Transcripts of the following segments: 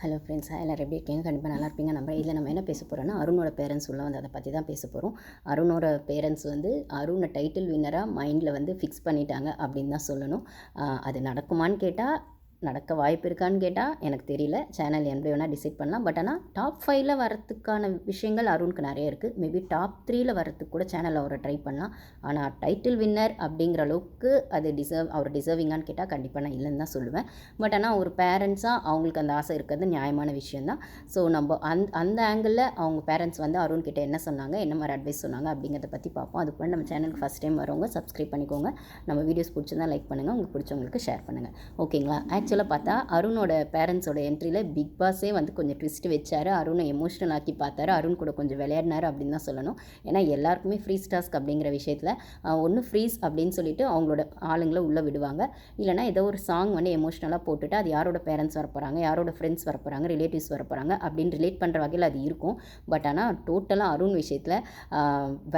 Hello friends, எல்லோரும் எப்படி இருக்கீங்க? கண்டிப்பாக நல்லா இருப்பீங்க நம்புறேன். இதில் நம்ம என்ன பேச போகிறோன்னா, அருணோட பேரண்ட்ஸ் உள்ள வந்து அதை பற்றி தான் பேச போகிறோம். அருணோட பேரண்ட்ஸ் வந்து அருணை டைட்டில் வின்னராக மைண்டில் வந்து ஃபிக்ஸ் பண்ணிட்டாங்க அப்படின்னு தான் சொல்லணும். அது நடக்குமான்னு கேட்டால், நடக்க வாய்ப்பு இருக்கான்னு கேட்டால் எனக்கு தெரியல. சேனல் எப்படி வேணால் டிசைட் பண்ணலாம். பட் ஆனால் டாப் 5ல் வரத்துக்கான விஷயங்கள் அருணுக்கு நிறைய இருக்குது. மேபி டாப் 3ல் வரத்துக்கு கூட சேனல் அவரை ட்ரை பண்ணலாம். ஆனால் டைட்டில் வின்னர் அப்படிங்கிற அளவுக்கு அது அவர் டிசர்விங்கான்னு கேட்டால் கண்டிப்பாக நான் இல்லைன்னு தான் சொல்லுவேன். பட் ஆனால் ஒரு பேரண்ட்ஸாக அவங்களுக்கு அந்த ஆசை இருக்கிறது நியாயமான விஷயந்தான். ஸோ நம்ம அந்த ஆங்கிளில் அவங்க பேரண்ட்ஸ் வந்து அருண் கிட்ட என்ன சொன்னாங்க, என்ன மாதிரி அட்வைஸ் சொன்னாங்க அப்படிங்கிறத பற்றி பார்ப்போம். அதுக்கு நம்ம சேனலுக்கு ஃபஸ்ட் டைம் வரவங்க சப்ஸ்கிரைப் பண்ணிக்கோங்க. நம்ம வீடியோஸ் பிடிச்சிருந்தா லைக் பண்ணுங்கள், உங்களுக்கு பிடிச்சவங்களுக்கு ஷேர் பண்ணுங்கள். ஓகேங்களா? ஆக்சுவலாக பார்த்தா அருணோட பேரண்ட்ஸோட என்ட்ரியில் பிக் பாஸே வந்து கொஞ்சம் ட்விஸ்ட் வச்சார். அருணை எமோஷ்னல் ஆக்கி பார்த்தாரு. அருண் கூட கொஞ்சம் விளையாடினார் அப்படின்னு தான் சொல்லணும். ஏன்னா எல்லாருக்குமே ஃப்ரீஸ் டாஸ்க் அப்படிங்கிற விஷயத்தில் ஒன்று ஃப்ரீஸ் அப்படின்னு சொல்லிட்டு அவங்களோட ஆளுங்களை உள்ளே விடுவாங்க. இல்லைனா ஏதோ ஒரு சாங் வந்து எமோஷ்னலாக போட்டுட்டு அது யாரோட பேரண்ட்ஸ் வரப்போகிறாங்க, யாரோட ஃப்ரெண்ட்ஸ் வரப்போகிறாங்க, ரிலேட்டிவ்ஸ் வரப்போகிறாங்க அப்படின்னு ரிலேட் பண்ணுற வகையில் அது இருக்கும். பட் ஆனால் டோட்டலாக அருண் விஷயத்தில்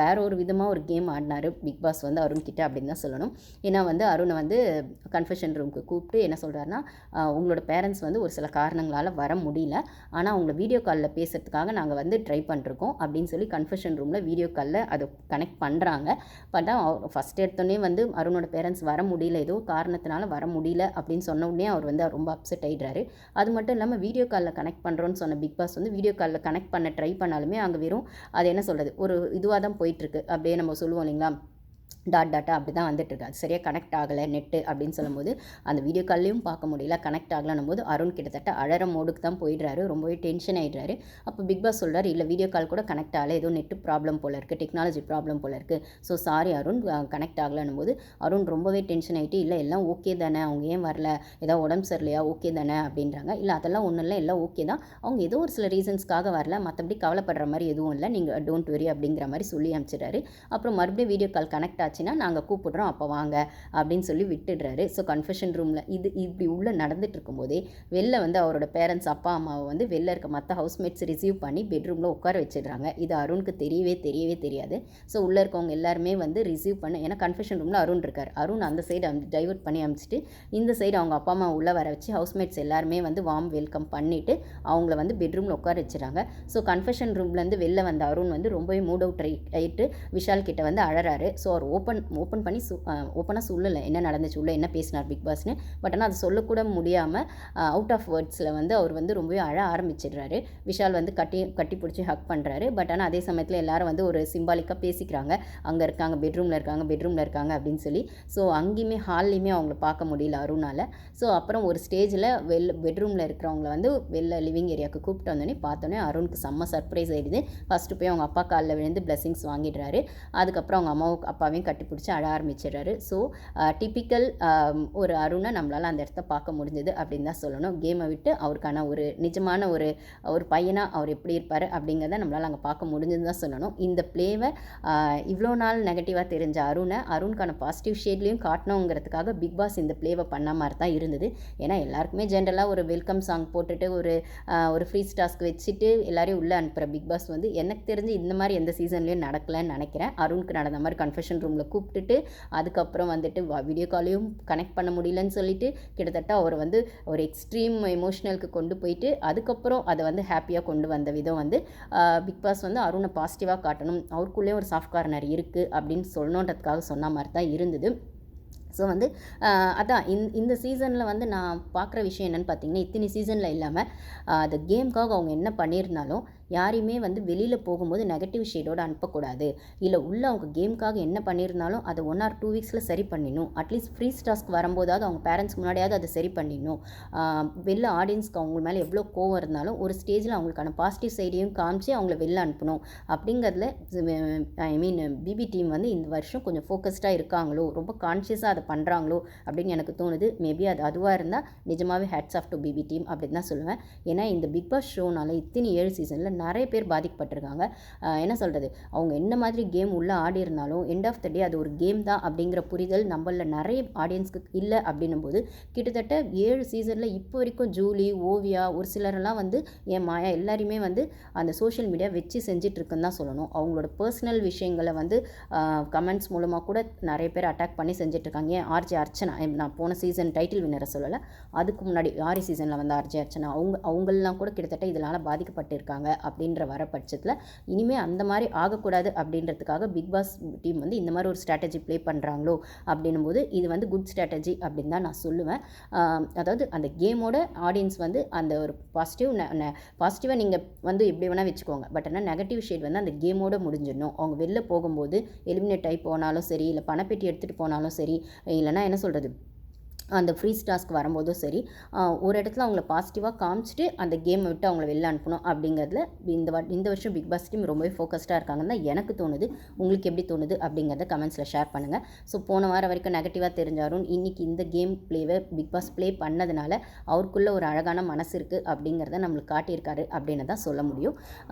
வேற ஒரு விதமாக ஒரு கேம் ஆடினார் பிக் பாஸ் வந்து அருண் கிட்ட அப்படின்னு தான் சொல்லணும். ஏன்னா வந்து அருணை வந்து கன்ஃபெஷன் ரூமுக்கு கூப்பிட்டு என்ன சொல்கிறாருன்னா, உங்களோட பேரண்ட்ஸ் வந்து ஒரு சில காரணங்களால் வர முடியல, ஆனால் அவங்கள வீடியோ காலில் பேசுகிறதுக்காக நாங்கள் வந்து ட்ரை பண்ணிருக்கோம் அப்படின்னு சொல்லி கன்ஃபெஷன் ரூமில் வீடியோ காலில் அதை கனெக்ட் பண்ணுறாங்க. பட் ஃபஸ்ட் எடுத்தோடனே வந்து அருணோட பேரண்ட்ஸ் வர முடியல, ஏதோ காரணத்தினால வர முடியல அப்படின்னு சொன்ன உடனே அவர் வந்து ரொம்ப அப்செட் ஆகிடுறாரு. அது மட்டும் இல்லாமல் வீடியோ காலில் கனெக்ட் பண்ணுறோன்னு சொன்ன பிக் பாஸ் வந்து வீடியோ காலில் கனெக்ட் பண்ண ட்ரை பண்ணாலுமே அங்கே வெறும் அது என்ன சொல்கிறது, ஒரு இதுவாக தான் போயிட்டுருக்கு. அப்படியே நம்ம சொல்லுவோம் இல்லைங்களா, டாட்டா அப்படி தான் வந்துட்டுருக்கு. அது சரியாக கனெக்ட் ஆகலை நெட்டு அப்படின்னு சொல்லும்போது அந்த வீடியோ கால்லையும் பார்க்க முடியல, கனெக்ட் ஆகலைன்னும் போது அருண் கிட்டத்தட்ட அழற மோடுக்கு தான் போயிடுறாரு. ரொம்பவே டென்ஷன் ஆகிடுறாரு. அப்போ பிக் பாஸ் சொல்கிறார், இல்லை வீடியோ கால் கூட கனெக்ட் ஆகலை, ஏதோ நெட்டு ப்ராப்ளம் போல் இருக்குது, டெக்னாலஜி ப்ராப்ளம் போல் இருக்குது, ஸோ சாரி அருண், கனெக்ட் ஆகலைன்னும் போது அருண் ரொம்பவே டென்ஷன் ஆகிட்டு, இல்லை எல்லாம் ஓகே தானே, அவங்க ஏன் வரல, ஏதாவது உடம்பு சரியில்லையா, ஓகே தானே அப்படின்றாங்க. இல்லை அதெல்லாம் ஒன்றும் இல்லை, எல்லாம் ஓகே தான், அவங்க ஏதோ ஒரு சில ரீசன்ஸ்க்காக வரல, மற்றபடி கவலைப்படுற மாதிரி எதுவும் இல்லை, நீங்கள் டோன்ட் வெரி அப்படிங்கிற மாதிரி சொல்லி அனுப்பிச்சிடுறாரு. அப்புறம் மறுபடியும் வீடியோ கால் கனெக்ட் ஆச்சுன்னா நாங்கள் கூப்பிடுறோம், அப்போ வாங்க அப்படின்னு சொல்லி விட்டுடுறாரு. ஸோ கன்ஃபெஷன் ரூமில் இப்படி உள்ளே நடந்துட்டு இருக்கும்போதே வெளில வந்து அவரோட பேரண்ட்ஸ் அப்பா அம்மாவை வந்து வெளில இருக்க மற்ற ஹவுஸ்மேட்ஸ் ரிசீவ் பண்ணி பெட்ரூமில் உட்கார வச்சிடுறாங்க. இது அருணுக்கு தெரியவே தெரியாது. ஸோ உள்ளே இருக்கவங்க எல்லாருமே வந்து ரிசீவ் பண்ண, ஏன்னா கன்ஃபெஷன் ரூமில் அருண் இருக்கார். அருண் அந்த சைடு டைவர்ட் பண்ணி அனுப்பிச்சிட்டு இந்த சைடு அவங்க அப்பா அம்மா உள்ளே வர வச்சு ஹவுஸ்மேட்ஸ் எல்லாருமே வந்து வார்ம் வெல்கம் பண்ணிவிட்டு அவங்கள வந்து பெட்ரூமில் உட்கார வச்சுறாங்க. ஸோ கன்ஃபெஷன் ரூம்லேருந்து வெளில வந்த அருண் வந்து ரொம்பவே மூட் அவுட் ஆகிட்டு விஷால் கிட்ட வந்து அழறாரு. ஸோ அவர் ஓப்பன் பண்ணி ஓப்பனாக சொல்லலை என்ன நடந்துச்சு, உள்ளே என்ன பேசினார் பிக் பாஸ்னு. பட் ஆனால் அது சொல்லக்கூட முடியாமல் அவுட் ஆஃப் வேர்ட்ஸில் வந்து அவர் வந்து ரொம்பவே அழ ஆரம்பிச்சிடுறாரு. விஷால் வந்து கட்டி பிடிச்சி ஹக் பண்ணுறாரு. பட் ஆனால் அதே சமயத்தில் எல்லாரும் வந்து ஒரு சிம்பாலிக்காக பேசிக்கிறாங்க, அங்கே இருக்காங்க, பெட்ரூமில் இருக்காங்க அப்படின்னு சொல்லி. ஸோ அங்கேயுமே ஹால்லையுமே அவங்கள பார்க்க முடியல அருணால். ஸோ அப்புறம் ஒரு ஸ்டேஜில் பெட்ரூமில் இருக்கிறவங்கள வந்து வெளில லிவிங் ஏரியாவுக்கு கூப்பிட்டு வந்தோடனே பார்த்தோன்னே அருணுக்கு செம்ம சர்ப்ரைஸ் ஆகிடுது. ஃபஸ்ட்டு போய் அவங்க அப்பா காலில் விழுந்து பிளெஸிங்ஸ் வாங்கிடுறாரு. அதுக்கப்புறம் அவங்க அம்மாவும் அப்பாவையும் கட்டி பிடிச்சி அழ ஆரம்பிச்சிடுறாரு. ஸோ டிப்பிக்கல் ஒரு அருணை நம்மளால் அந்த இடத்த பார்க்க முடிஞ்சது அப்படின்னு தான் சொல்லணும். கேமை விட்டு அவருக்கான ஒரு நிஜமான ஒரு பையனாக அவர் எப்படி இருப்பார் அப்படிங்கிறத நம்மளால் அங்கே பார்க்க முடிஞ்சது தான் சொல்லணும். இந்த பிளேவை இவ்வளோ நாள் நெகட்டிவாக தெரிஞ்ச அருணுக்கான பாசிட்டிவ் ஷேட்லேயும் காட்டணுங்கிறதுக்காக பிக் பாஸ் இந்த பிளேவை பண்ண மாதிரி தான் இருந்தது. ஏன்னா எல்லாருக்குமே ஜென்ரலாக ஒரு வெல்கம் சாங் போட்டுட்டு ஒரு ஃப்ரீஸ் டாஸ்க் வச்சுட்டு எல்லாரையும் உள்ளே அனுப்புகிற பிக் பாஸ் வந்து எனக்கு தெரிஞ்சு இந்த மாதிரி எந்த சீசன்லேயும் நடக்கலைன்னு நினைக்கிறேன். அருணுக்கு நடந்த மாதிரி கன்ஃபெஷன் ரூமில் கூப்பிட்டுட்டு அதுக்கப்புறம் வந்துட்டு வீடியோ காலையும் கனெக்ட் பண்ண முடியலன்னு சொல்லிட்டு கிட்டத்தட்ட அவர் வந்து ஒரு எக்ஸ்ட்ரீம் எமோஷ்னலுக்கு கொண்டு போயிட்டு அதுக்கப்புறம் அதை வந்து ஹாப்பியாக கொண்டு வந்த விதம் வந்து பிக் பாஸ் வந்து அருணை பாசிட்டிவாக காட்டணும், அவருக்குள்ளேயும் ஒரு சாஃப்ட் கார்னர் இருக்குது அப்படின்னு சொல்லணுன்றதுக்காக சொன்ன மாதிரி தான் இருந்தது. ஸோ வந்து அதான் இந்த சீசனில் வந்து நான் பார்க்குற விஷயம் என்னென்னு பார்த்தீங்கன்னா, இத்தனை சீசனில் இல்லாமல் அந்த கேமுக்காக அவங்க என்ன பண்ணியிருந்தாலும் யாரையுமே வந்து வெளியில் போகும்போது நெகட்டிவ் ஷேடோடு அனுப்பக்கூடாது. இல்லை உள்ள அவங்க கேமுக்காக என்ன பண்ணியிருந்தாலும் அதை 1 or 2 வீக்ஸில் சரி பண்ணிடணும். அட்லீஸ்ட் ஃப்ரீ டாஸ்க் வரும்போதாவது அவங்க பேரண்ட்ஸ் முன்னாடியாவது அதை சரி பண்ணிடணும். வெளில ஆடியன்ஸ்க்கு அவங்க மேலே எவ்வளோ கோவம் இருந்தாலும் ஒரு ஸ்டேஜில் அவங்களுக்கான பாசிட்டிவ் சைடையும் காமிச்சு அவங்கள வெளில அனுப்பணும். அப்படிங்கிறதுல பிபி டீம் வந்து இந்த வருஷம் கொஞ்சம் ஃபோக்கஸ்டாக இருக்காங்களோ, ரொம்ப கான்ஷியஸாக அதை பண்ணுறாங்களோ அப்படின்னு எனக்கு தோணுது. மேபி அதுவாக இருந்தால் நிஜமாகவே hats off to BB team அப்படின்னு தான் சொல்லுவேன். ஏன்னா இந்த பிக் பாஸ் ஷோனால் இத்தனை 7 சீசனில் நிறைய பேர் பாதிக்கப்பட்டிருக்காங்க. என்ன சொல்கிறது, அவங்க என்ன மாதிரி கேம் உள்ளே ஆடி இருந்தாலும் எண்ட் ஆஃப் த டே அது ஒரு கேம் தான் அப்படிங்கிற புரிதல் நம்மள நிறைய ஆடியன்ஸ்க்கு இல்லை அப்படின்னும்போது, கிட்டத்தட்ட 7 சீசனில் இப்போ வரைக்கும் ஜூலி, ஓவியா, ஒரு சிலரெல்லாம் வந்து என் மாயா எல்லாரையுமே வந்து அந்த சோஷியல் மீடியா வச்சு செஞ்சிட்ருக்குன்னு தான் சொல்லணும். அவங்களோட பர்சனல் விஷயங்களை வந்து கமெண்ட்ஸ் மூலமாக கூட நிறைய பேர் அட்டாக் பண்ணி செஞ்சிட்ருக்காங்க. ஏன் ஆர்ஜே அர்ச்சனா, நான் போன சீசன் டைட்டில் வின்னரை சொல்லலை, அதுக்கு முன்னாடி 6 சீசனில் வந்து ஆர்ஜே அர்ச்சனா அவங்கெல்லாம் கூட கிட்டத்தட்ட இதனால் பாதிக்கப்பட்டிருக்காங்க. அப்படின்ற வர பட்சத்தில் இனிமேல் அந்த மாதிரி ஆகக்கூடாது அப்படின்றதுக்காக பிக் பாஸ் டீம் வந்து இந்த மாதிரி ஒரு ஸ்ட்ராட்டஜி ப்ளே பண்ணுறாங்களோ அப்படின்னும் போது இது வந்து குட் ஸ்ட்ராட்டஜி அப்படின்னு தான் நான் சொல்லுவேன். அதாவது அந்த கேமோட ஆடியன்ஸ் வந்து அந்த ஒரு பாசிட்டிவாக நீங்கள் வந்து எப்படி வேணால் வச்சுக்கோங்க, பட் ஆனால் நெகட்டிவ் ஷேட் வந்து அந்த கேமோட முடிஞ்சிடணும். அவங்க வெளில போகும்போது எலிமினேட் ஆகி போனாலும் சரி, இல்லை பணப்பெட்டி எடுத்துகிட்டு போனாலும் சரி, இல்லைனா என்ன சொல்கிறது, அந்த ஃப்ரீ டாஸ்க் வரும்போதும் சரி, ஒரு இடத்துல அவங்கள பாசிட்டிவாக காமிச்சிட்டு அந்த கேமை விட்டு அவங்கள வெளில அனுப்பணும் அப்படிங்கிறதுல இந்த வருஷம் பிக் பாஸ் டீம் ரொம்பவே ஃபோக்கஸ்டாக இருக்காங்கன்னு தான் எனக்கு தோணுது. உங்களுக்கு எப்படி தோணுது அப்படிங்கிறத கமெண்ட்ஸில் ஷேர் பண்ணுங்கள். ஸோ போன வாரம் வரைக்கும் நெகட்டிவாக தெரிஞ்சாரும் இன்றைக்கி இந்த கேம் ப்ளேவை பிக் பாஸ் ப்ளே பண்ணதுனால அவருக்குள்ளே ஒரு அழகான மனசு இருக்குது அப்படிங்கிறத நம்மளுக்கு காட்டியிருக்காரு அப்படின்னு தான் சொல்ல முடியும்.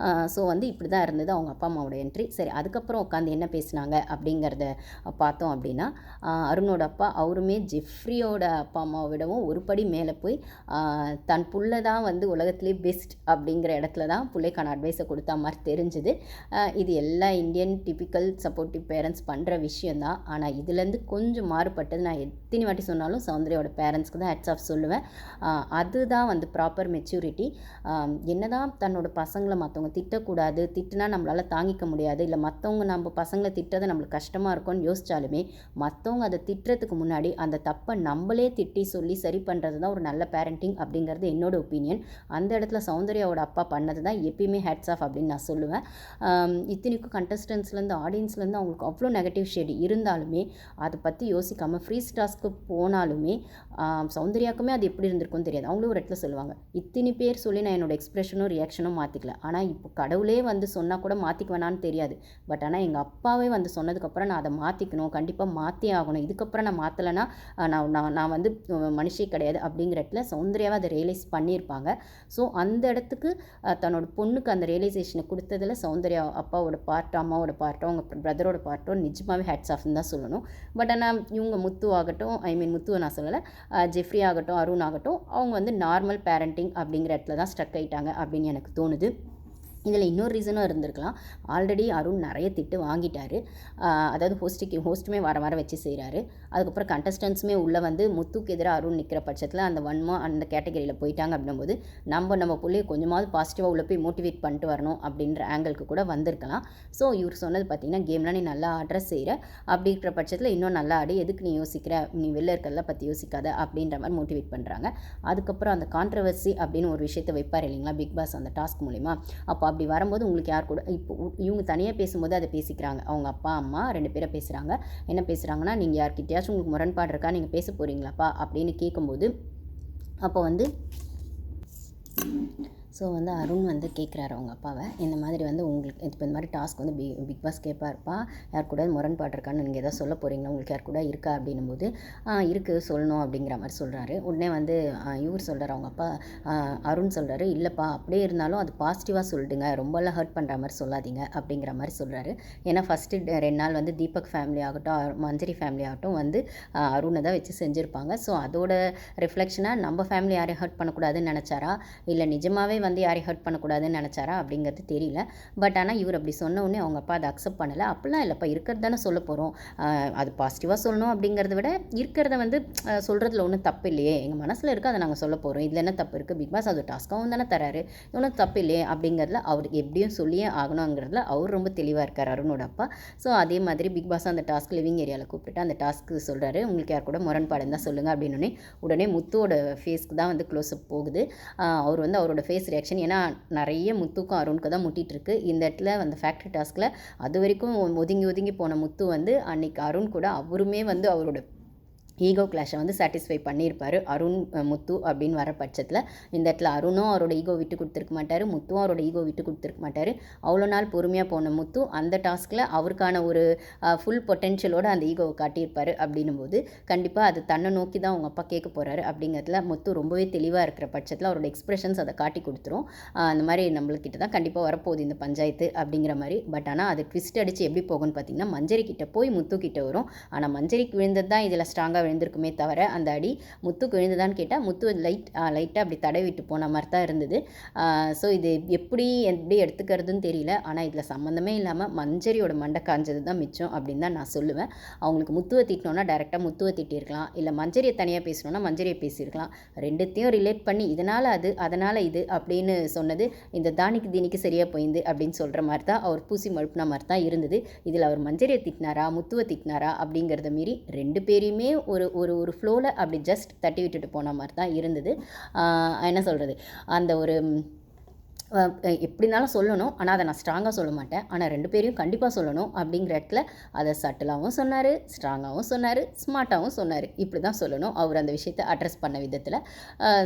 ஸோ வந்து இப்படி தான் இருந்தது அவங்க அப்பா அம்மாவோட என்ட்ரி. சரி, அதுக்கப்புறம் உட்காந்து என்ன பேசினாங்க அப்படிங்கிறத பார்த்தோம் அப்படின்னா, அருணோட அப்பா அவருமே ஜெஃப்ரியோட அப்பா அம்மாவை விடவும் ஒரு படி மேலே போய் தன் புள்ள தான் வந்து உலகத்திலே பெஸ்ட் அப்படிங்கிற இடத்துல தான் பிள்ளைக்கான அட்வைஸை கொடுத்தா மாதிரி தெரிஞ்சுது. இது எல்லா இந்தியன் டிபிக்கல் சப்போர்ட்டிவ் பேரண்ட்ஸ் பண்ணுற விஷயந்தான். ஆனால் இதுலேருந்து கொஞ்சம் மாறுபட்டது நான் எத்தனை வாட்டி சொன்னாலும் சௌந்தர்யாவோட பேரண்ட்ஸ்க்கு தான் ஹெட்ஸ் ஆஃப் சொல்லுவேன். அதுதான் வந்து ப்ராப்பர் மெச்சூரிட்டி. என்னதான் தன்னோட பசங்களை மற்றவங்க திட்டக்கூடாது, திட்டினா நம்மளால் தாங்கிக்க முடியாது, இல்லை மற்றவங்க நம்ம பசங்களை திட்டதை நம்மளுக்கு கஷ்டமாக இருக்கும்னு யோசித்தாலுமே மற்றவங்க அதை திட்டுறதுக்கு முன்னாடி அந்த தப்பை நம்மளே திட்டி சொல்லி சரி பண்ணுறது தான் ஒரு நல்ல பேரண்டிங் அப்படிங்கிறது என்னோட ஒப்பீனியன். அந்த இடத்துல சௌந்தர்யாவோட அப்பா பண்ணது தான் எப்பயுமே ஹேட்ஸ் ஆஃப் அப்படின்னு நான் சொல்லுவேன். இத்தனைக்கும் கண்டஸ்டன்ஸ்லேருந்து ஆடியன்ஸ்லேருந்து அவங்களுக்கு அவ்வளோ நெகட்டிவ் ஷேடு இருந்தாலுமே அதை பற்றி யோசிக்காமல் ஃப்ரீ டாஸ்க்கு போனாலுமே சௌந்தர்யாவுக்குமே அது எப்படி இருந்திருக்கும்னு தெரியாது. அவங்களும் ஒரு இடத்துல சொல்லுவாங்க, இத்தனை பேர் சொல்லி நான் என்னோடய எக்ஸ்ப்ரெஷனும் ரியாக்ஷனும் மாற்றிக்கல, ஆனால் இப்போ கடவுளே வந்து சொன்னால் கூட மாற்றிக்க வேணான்னு தெரியாது, பட் ஆனால் எங்கள் அப்பாவே வந்து சொன்னதுக்கப்புறம் நான் அதை மாற்றிக்கணும், கண்டிப்பாக மாற்றியே ஆகணும், இதுக்கப்புறம் நான் மாற்றலைன்னா நான் வந்து மனுஷே கிடையாது அப்படிங்கிற இடத்துல சௌந்தர்யாவை அதை ரியலைஸ் பண்ணியிருப்பாங்க. ஸோ அந்த இடத்துக்கு தன்னோட பொண்ணுக்கு அந்த ரியலைசேஷனை கொடுத்ததில் சௌந்தர்யா அப்பாவோட பார்ட்டோ அம்மாவோட பார்ட்டோ அவங்க பிரதரோட பார்ட்டோ நிஜமாகவே ஹேட்ஸ் ஆஃப்னு தான் சொல்லணும். பட் ஆனால் இவங்க முத்து ஆகட்டும், முத்துவை நான் சொல்லலை, ஜெஃப்ரி ஆகட்டும், அருண் ஆகட்டும், அவங்க வந்து நார்மல் பேரண்டிங் அப்படிங்கிற இடத்துல தான் ஸ்டக் ஆகிட்டாங்க அப்படின்னு எனக்கு தோணுது. இதில் இன்னொரு ரீசனும் இருந்திருக்கலாம். ஆல்ரெடி அருண் நிறைய திட்டு வாங்கிட்டார். அதாவது ஹோஸ்ட்டுமே வர வச்சு செய்கிறாரு. அதுக்கப்புறம் கண்டஸ்டன்ஸுமே உள்ளே வந்து முத்துக்கு எதிராக அருண் நிற்கிற பட்சத்தில் அந்த அந்த கேட்டகரியில் போயிட்டாங்க அப்படின்னும்போது நம்ம பிள்ளைய கொஞ்சமாவது பாசிட்டிவாக உள்ளே போய் மோட்டிவேட் பண்ணிட்டு வரணும் அப்படின்ற ஆங்கிளுக்கு கூட வந்திருக்கலாம். ஸோ இவர் சொன்னது பார்த்திங்கன்னா, கேம்லாம் நீ நல்லா அட்ரஸ் செய்கிற, அப்படிங்கிற பட்சத்தில் இன்னும் நல்லா ஆடி, எதுக்கு நீ யோசிக்கிற, நீ வெளில இருக்கிறத பற்றி யோசிக்காத அப்படின்ற மாதிரி மோட்டிவேட் பண்ணுறாங்க. அதுக்கப்புறம் அந்த கான்ட்ரவர்சி அப்படின்னு ஒரு விஷயத்தை வைப்பார் இல்லைங்களா பிக் பாஸ் அந்த டாஸ்க் மூலிமா. அப்போ அப்படி வரும்போது உங்களுக்கு யார் கூட இப்போ இவங்க தனியாக பேசும்போது அதை பேசிக்கிறாங்க. அவங்க அப்பா அம்மா 2 பேரை பேசுகிறாங்க. என்ன பேசுகிறாங்கன்னா, நீங்கள் யார்கிட்டயாச்சும் உங்களுக்கு முரண்பாடு இருக்கா, நீங்கள் பேச போகிறீங்களாப்பா அப்படின்னு கேட்கும்போது, அப்போ வந்து ஸோ வந்து அருண் வந்து கேட்குறாரு அவங்க அப்பாவை, இந்த மாதிரி வந்து உங்களுக்கு இப்போ இந்த மாதிரி டாஸ்க் வந்து பிக் பாஸ் கேட்பாருப்பா, யார் கூட முரண்பாடு இருக்கான்னு நீங்கள் எதாவது சொல்ல போகிறீங்களா, உங்களுக்கு யார் கூட இருக்கா அப்படின்னும்போது, இருக்குது சொல்லணும் அப்படிங்கிற மாதிரி சொல்கிறாரு. உடனே வந்து இவர் சொல்கிறார் அவங்க அப்பா, அருண் சொல்கிறாரு, இல்லைப்பா அப்படியே இருந்தாலும் அது பாசிட்டிவாக சொல்லிடுங்க, ரொம்பலாம் ஹர்ட் பண்ணுற மாதிரி சொல்லாதீங்க அப்படிங்கிற மாதிரி சொல்கிறாரு. ஏன்னா ஃபஸ்ட்டு 2 நாள் வந்து தீபக் ஃபேமிலி ஆகட்டும், மஞ்சரி ஃபேமிலி ஆகட்டும் வந்து அருணை தான் வச்சு செஞ்சுருப்பாங்க. ஸோ அதோட ரிஃப்ளெக்ஷனாக நம்ம ஃபேமிலி யாரையும் ஹர்ட் பண்ணக்கூடாதுன்னு நினச்சாரா, இல்லை நிஜமாகவே வந்து யாரையும் ஹர்ட் பண்ணக்கூடாதுன்னு நினச்சாரா அப்படிங்கிறது தெரியல. பட் ஆனால் இவர் அப்படி சொன்ன உடனே அவங்க அப்பா அதை அக்செப்ட் பண்ணலை. அப்படிலாம் இல்லைப்பா, இருக்கிறது தானே சொல்ல போகிறோம், அது பாசிட்டிவாக சொல்லணும் அப்படிங்கிறத விட இருக்கிறத வந்து சொல்கிறதுல ஒன்றும் தப்பு இல்லையே, எங்கள் மனசில் இருக்க அதை நாங்கள் சொல்ல போகிறோம், இதில் என்ன தப்பு இருக்குது, பிக் பாஸ் அது டாஸ்க்காகவும் தானே தராரு, ஒன்றும் தப்பு இல்லையே அப்படிங்கிறதுல அவர் எப்படியும் சொல்லியே ஆகணுங்கிறதுல அவர் ரொம்ப தெளிவாக இருக்கார் அருணோட அப்பா. ஸோ அதே மாதிரி பிக் பாஸ் அந்த டாஸ்க் லிவிங் ஏரியாவில் கூப்பிட்டு அந்த டாஸ்க்கு சொல்கிறாரு, உங்களுக்கு யார் கூட முரண்பாடு இருந்தால் சொல்லுங்கள் அப்படின்னு. உடனே முத்துவோட ஃபேஸ்க்கு தான் வந்து க்ளோஸ்அப் போகுது. அவர் வந்து அவரோட ஃபேஸ் ரியாக்ஷன், ஏன்னா நிறைய முத்துக்கும் அருணுக்கு தான் முட்டிகிட்டு இருக்கு இந்த இடத்துல. அந்த ஃபேக்ட்ரி டாஸ்கில் அது வரைக்கும் ஒதுங்கி போன முத்து வந்து அன்னைக்கு அருண் கூட அவருமே வந்து அவரோட ஈகோ கிளாஷை வந்து சாட்டிஸ்ஃபை பண்ணியிருப்பார் அருண் முத்து அப்படின்னு வர பட்சத்தில். இந்த இடத்துல அருணும் அவரோட ஈகோ விட்டு கொடுத்துருக்க மாட்டார், முத்துவும் அவரோட ஈகோ விட்டு கொடுத்துருக்க மாட்டார். அவ்வளோ நாள் பொறுமையாக போன முத்து அந்த டாஸ்கில் அவருக்கான ஒரு ஃபுல் பொட்டென்ஷியலோடு அந்த ஈகோவை காட்டியிருப்பார். அப்படின்னும் போது கண்டிப்பாக அது தன்னை நோக்கி தான் அவங்க அப்பா கேட்க போகிறாரு அப்படிங்கிறதுல முத்து ரொம்பவே தெளிவாக இருக்கிற பட்சத்தில் அவரோட எக்ஸ்பிரஷன்ஸ் அதை காட்டி கொடுத்துரும். அந்த மாதிரி நம்மளுக்கிட்ட தான் கண்டிப்பாக வரப்போகுது இந்த பஞ்சாயத்து அப்படிங்கிற மாதிரி. பட் ஆனால் அது ட்விஸ்ட் அடித்து எப்படி போகும்னு பார்த்தீங்கன்னா, மஞ்சரி கிட்ட போய் முத்து கிட்ட வரும். ஆனால் மஞ்சரிக்கு விழுந்தது தான் இதில் ஸ்ட்ராங்காக விழுந்திருக்குமே தவிர அந்த அடி முத்துக்கு விழுந்ததான்னு கேட்டால் முத்து லைட்டாக அப்படி தடவிட்டு போன மாதிரி தான் இருந்தது. ஸோ இது எப்படி எடுத்துக்கிறதுன்னு தெரியல. ஆனால் இதில் சம்மந்தமே இல்லாமல் மஞ்சரியோட மண்டை காஞ்சது தான் மிச்சம் அப்படின்னு தான் நான் சொல்லுவேன். அவங்களுக்கு முத்துவை திட்டினோன்னா டைரெக்டாக முத்துவை திட்டிருக்கலாம், இல்லை மஞ்சரியை தனியாக பேசணுன்னா மஞ்சரியை பேசியிருக்கலாம். ரெண்டுத்தையும் ரிலேட் பண்ணி இதனால் அது அதனால் இது அப்படின்னு சொன்னது இந்த தானிக்கு தீனிக்கு சரியாக போயிருந்து அப்படின்னு சொல்கிற மாதிரி தான் அவர் பூசி மழுப்பின மாதிரி தான் இருந்தது. இதில் அவர் மஞ்சரியை திட்டினாரா முத்துவை திட்டினாரா அப்படிங்கிறத மீறி ரெண்டு பேரையுமே ஒரு ஒரு ஒரு ஃப்ளோவில் அப்படி ஜஸ்ட் தட்டி விட்டுட்டு போன மாதிரி தான் இருந்தது. என்ன சொல்கிறது, அந்த ஒரு எப்படினாலும் சொல்லணும், ஆனால் அதை நான் ஸ்ட்ராங்காக சொல்ல மாட்டேன். ஆனால் ரெண்டு பேரையும் கண்டிப்பாக சொல்லணும் அப்படிங்கிற இடத்துல அதை சட்டிலாகவும் சொன்னார், ஸ்ட்ராங்காகவும் சொன்னார், ஸ்மார்ட்டாகவும் சொன்னார். இப்படி தான் சொல்லணும் அவர் அந்த விஷயத்தை அட்ரஸ் பண்ண விதத்தில்.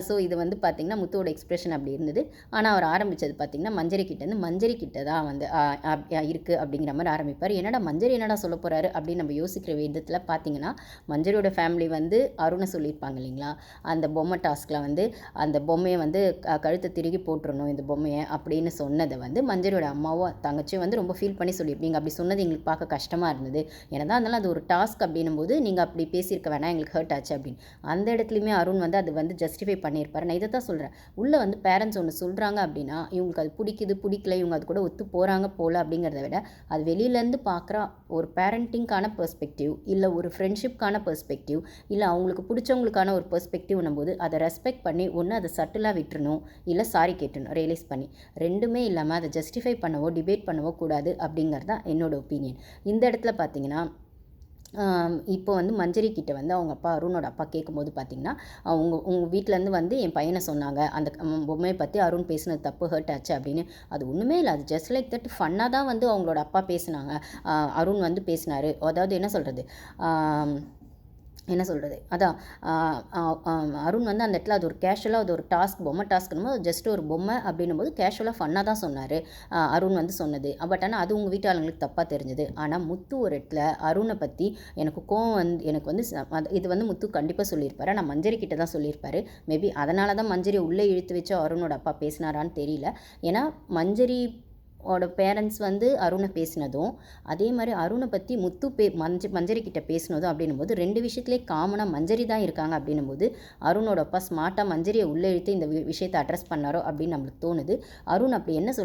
ஸோ இது வந்து பார்த்திங்கன்னா முத்துவோட எக்ஸ்ப்ரெஷன் அப்படி இருந்தது. ஆனால் அவர் ஆரம்பித்தது பார்த்திங்கன்னா மஞ்சரி கிட்ட தான் வந்து இருக்குது அப்படிங்கிற மாதிரி ஆரம்பிப்பார். என்னடா மஞ்சரி என்னடா சொல்ல போகிறாரு அப்படின்னு நம்ம யோசிக்கிற விதத்தில் பார்த்திங்கன்னா, மஞ்சரியோட ஃபேமிலி வந்து அருணை சொல்லியிருப்பாங்க இல்லைங்களா, அந்த பொம்மை டாஸ்கில் வந்து அந்த பொம்மையை வந்து கழுத்தை திருகி போட்டுருணும் இந்த பொம்மையை அப்படின்னு சொன்னதை வந்து மஞ்சரியோட அம்மாவும் தங்கச்சியும் வந்து ரொம்ப ஃபீல் பண்ணி சொல்லியிருப்பீங்க. அப்படி சொன்னது எங்களுக்கு பார்க்க கஷ்டமாக இருந்தது, என்னதான் இருந்தாலும் அது ஒரு டாஸ்க் அப்படின்னும் போது நீங்கள் அப்படி பேசியிருக்க வேணாம், எங்களுக்கு ஹர்ட் ஆச்சு அப்படின்னு. அந்த இடத்துலையுமே அருண் வந்து அது வந்து ஜஸ்டிஃபை பண்ணியிருப்பார். நான் இதை தான் சொல்கிறேன், உள்ளே வந்து பேரண்ட்ஸ் ஒன்று சொல்கிறாங்க அப்படின்னா இவங்களுக்கு அது பிடிக்கல, இவங்க அது கூட ஒத்து போகிறாங்க போல் அப்படிங்கிறத விட அது வெளியிலேருந்து பார்க்குற ஒரு பேரண்டிங்கான பெர்ஸ்பெக்டிவ், இல்லை ஒரு ஃப்ரெண்ட்ஷிப்கான பெர்ஸ்பெக்டிவ், இல்லை அவங்களுக்கு பிடிச்சவங்களுக்கான ஒரு பெர்ஸ்பெக்டிவ்னும் போது அதை ரெஸ்பெக்ட் பண்ணி ஒன்று அதை சட்டிலாக விட்டுறணும், இல்லை சாரி கேட்டணும் ரியலைஸ் பண்ணி. ரெண்டுமே இல்லாமல் அதை ஜஸ்டிஃபை பண்ணவோ டிபேட் பண்ணவோ கூடாது அப்படிங்கிறது தான் என்னோடய ஒப்பீனியன். இந்த இடத்துல பார்த்தீங்கன்னா இப்போ வந்து மஞ்சரி கிட்ட வந்து அவங்க அப்பா அருணோட அப்பா கேட்கும்போது பார்த்திங்கன்னா, உங்கள் வீட்டிலேருந்து வந்து என் பையனை சொன்னாங்க, அந்த பொம்மையை பற்றி அருண் பேசினது தப்பு, ஹர்ட் ஆச்சு அப்படின்னு. அது ஒன்றுமே இல்லை, அது ஜஸ்ட் லைக் தட் ஃபன்னாக தான் வந்து அவங்களோட அப்பா பேசினாங்க, அருண் வந்து பேசினார். அதாவது என்ன சொல்கிறது அதான் அருண் வந்து அந்த இடத்துல அது ஒரு கேஷுவலாக அது ஒரு டாஸ்க், பொம்மை டாஸ்க்குன்னு ஜஸ்ட் ஒரு பொம்மை அப்படின்னும் போது கேஷுவலாக ஃபன்னாக தான் சொன்னார் அருண் வந்து சொன்னது. பட் ஆனால் அது உங்கள் வீட்டு ஆளுங்களுக்கு தப்பாக தெரிஞ்சுது. ஆனால் முத்து ஒரு இடத்துல அருணை பற்றி எனக்கு கோவம் வந்து எனக்கு வந்து இது வந்து முத்து கண்டிப்பாக சொல்லியிருப்பாரு, ஆனால் மஞ்சரி கிட்ட தான் சொல்லியிருப்பாரு. மேபி அதனால தான் மஞ்சரி உள்ளே இழுத்து வச்சு அருணோட அப்பா பேசினாரான்னு தெரியல. ஏன்னா பேரண்ட்ஸ் வந்து அருணை பேசினதும் அதே மாதிரி அருணை பற்றி முத்து மஞ்சரி கிட்ட பேசினதும் அப்படின்னும் போது ரெண்டு விஷயத்துலேயே காமனாக மஞ்சரி தான் இருக்காங்க அப்படின்னும் போது அருணோட அப்பா ஸ்மார்ட்டாக மஞ்சரியை உள்ளே இழுத்து இந்த விஷயத்தை அட்ரஸ் பண்ணாரோ அப்படின்னு நம்மளுக்கு தோணுது. அருண் அப்படி என்ன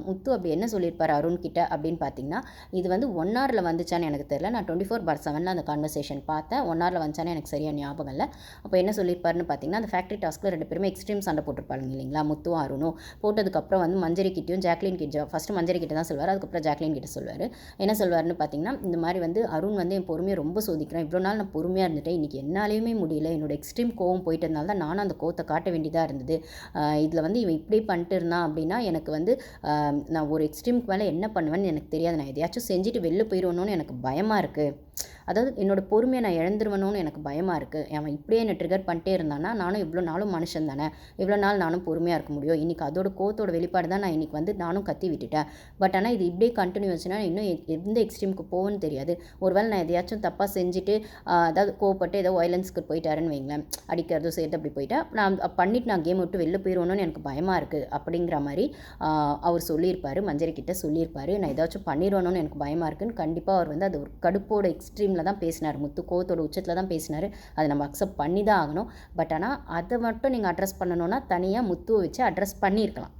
முத்து அப்படி என்ன சொல்லியிருப்பார் அருண் கிட்ட அப்படின்னு பார்த்தீங்கன்னா, இது வந்து 1 hourல வந்துச்சான்னு எனக்கு தெரியல, நான் 24/7 அந்த கான்வர்சேஷன் பார்த்தேன். 1 hourல வந்துச்சானே எனக்கு சரியாக ஞாபகம் இல்லை. அப்போ என்ன சொல்லியிருப்பாருன்னு பார்த்தீங்கன்னா, அந்த ஃபேக்ட்ரி டாஸ்கில் ரெண்டு பேருமே எக்ஸ்ட்ரீம் சண்டை போட்டிருப்பாங்க இல்லைங்களா, முத்துவும் அருணும். போட்டதுக்கப்புறம் வந்து மஞ்சரி கிட்டையும் ஜாக்லின் கிட்ட ஃபஸ்ட்டு மஞ்சரி கிட்ட தான் சொல்வார், அதுக்கப்புறம் ஜாக்லின் கிட்ட சொல்வார். என்ன சொல்வார்னு பார்த்தீங்கன்னா, இந்த மாதிரி வந்து அருண் வந்து என் பொறுமையை ரொம்ப சோதிக்கிறேன், இவ்வளோ நாள் நான் பொறுமையாக இருந்துட்டேன், இன்றைக்கி என்னாலையுமே முடியல, என்னோட எக்ஸ்ட்ரீம் கோவம் போயிட்டதுனால தான் நானும் அந்த கோவத்தை காட்ட வேண்டியதாக இருந்தது. இதில் வந்து இவன் இப்படி பண்ணிட்டு இருந்தான் அப்படின்னா எனக்கு வந்து நான் ஒரு எக்ஸ்ட்ரீமுக்கு மேலே என்ன பண்ணுவேன்னு எனக்கு தெரியாது, நான் எதையாச்சும் செஞ்சுட்டு வெளில போயிடுவேணும்னு எனக்கு பயமாக இருக்குது. அதாவது என்னோடய பொறுமையை நான் இழந்துருவணும்னு எனக்கு பயமாக இருக்குது. அவன் இப்படியே என்னை ட்ரிகர் பண்ணிட்டே இருந்தானா நானும் இவ்வளோ நாளும் மனுஷன் தானே, இவ்வளோ நாள் நானும் பொறுமையாக இருக்க முடியும், இன்றைக்கி அதோட கோவத்தோட வெளிப்பாடு தான் நான் இன்றைக்கி வந்து நானும் கத்தி விட்டுட்டேன். பட் ஆனால் இது இப்படியே கண்டினியூ ஆச்சுன்னா இன்னும் எந்த எக்ஸ்ட்ரீமுக்கு போகும்னு தெரியாது. ஒருவேளை நான் எதையாச்சும் தப்பாக செஞ்சுட்டு அதாவது கோவப்பட்டு ஏதோ வயலன்ஸ்க்கு போயிட்டாருன்னு வைங்களேன், அடிக்கிறதோ சேர்த்து அப்படி போயிட்டா நான் பண்ணிவிட்டு நான் கேம் விட்டு வெளில போயிடுவேணும்னு எனக்கு பயமாக இருக்குது அப்படிங்கிற மாதிரி அவர் சொல்லியிருப்பார், மஞ்சரி கிட்ட சொல்லியிருப்பார். நான் ஏதாச்சும் பண்ணிடுவேணும்னு எனக்கு பயமாக இருக்குன்னு கண்டிப்பாக அவர் வந்து அது ஒரு கடுப்போட எக்ஸ்ட்ரீமில் தான் பேசினார், முத்து கோவத்தோட உச்சத்தில் தான் பேசினார். அதை நம்ம அக்செப்ட் பண்ணி தான் ஆகணும். பட் ஆனால் அதை மட்டும் நீங்கள் அட்ரஸ் பண்ணணுன்னா தனியாக முத்துவை வச்சு அட்ரஸ் பண்ணியிருக்கலாம்.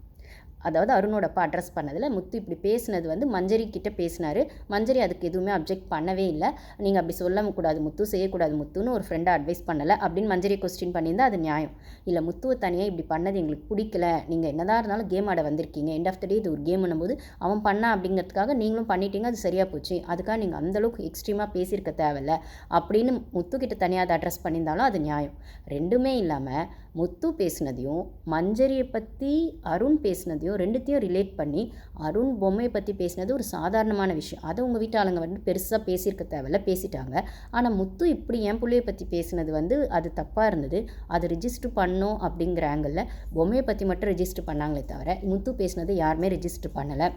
அதாவது அருணோட அப்பா அட்ரஸ் பண்ணதில் முத்து இப்படி பேசினது வந்து மஞ்சரி கிட்ட பேசினார். மஞ்சரி அதுக்கு எதுவுமே அப்ஜெக்ட் பண்ணவே இல்லை. நீங்கள் அப்படி சொல்லக்கூடாது முத்து, செய்யக்கூடாது முத்துன்னு ஒரு ஃப்ரெண்டை அட்வைஸ் பண்ணலை அப்படின்னு மஞ்சரி கொஸ்டின் பண்ணியிருந்தால் அது நியாயம். இல்லை முத்துவை தனியாக இப்படி பண்ணது எங்களுக்கு பிடிக்கல, நீங்கள் என்னதான் இருந்தாலும் கேம் ஆட வந்திருக்கீங்க, எண்ட் ஆஃப் த டே இது ஒரு கேம்னும் போது அவன் பண்ணா அப்படிங்கிறதுக்காக நீங்களும் பண்ணிட்டீங்க, அது சரியாக போச்சு, அதுக்காக நீங்கள் அந்தளவுக்கு எக்ஸ்ட்ரீமாக பேசியிருக்க தேவையில்ல அப்படின்னு முத்துக்கிட்ட தனியாக அதை அட்ரஸ் பண்ணியிருந்தாலும் அது நியாயம். ரெண்டுமே இல்லாமல் முத்து பேசினதையும் மஞ்சரியை பற்றி அருண் பேசினதையும் ரெண்டுத்தையும் ரிலேட் பண்ணி அருண் பொம்மையை பற்றி பேசினது ஒரு சாதாரணமான விஷயம். அதை உங்கள் வீட்டு ஆளுங்க வந்து பெருசாக பேசியிருக்க தேவையில்ல, பேசிட்டாங்க. ஆனால் முத்து இப்படி என் பிள்ளையை பற்றி பேசினது வந்து அது தப்பாக இருந்தது. அது ரிஜிஸ்டர் பண்ணோம் அப்படிங்கிற ஆங்கிளில் பொம்மையை பற்றி மட்டும் ரிஜிஸ்டர் பண்ணாங்களே தவிர முத்து பேசினது யாருமே ரிஜிஸ்டர் பண்ணலை.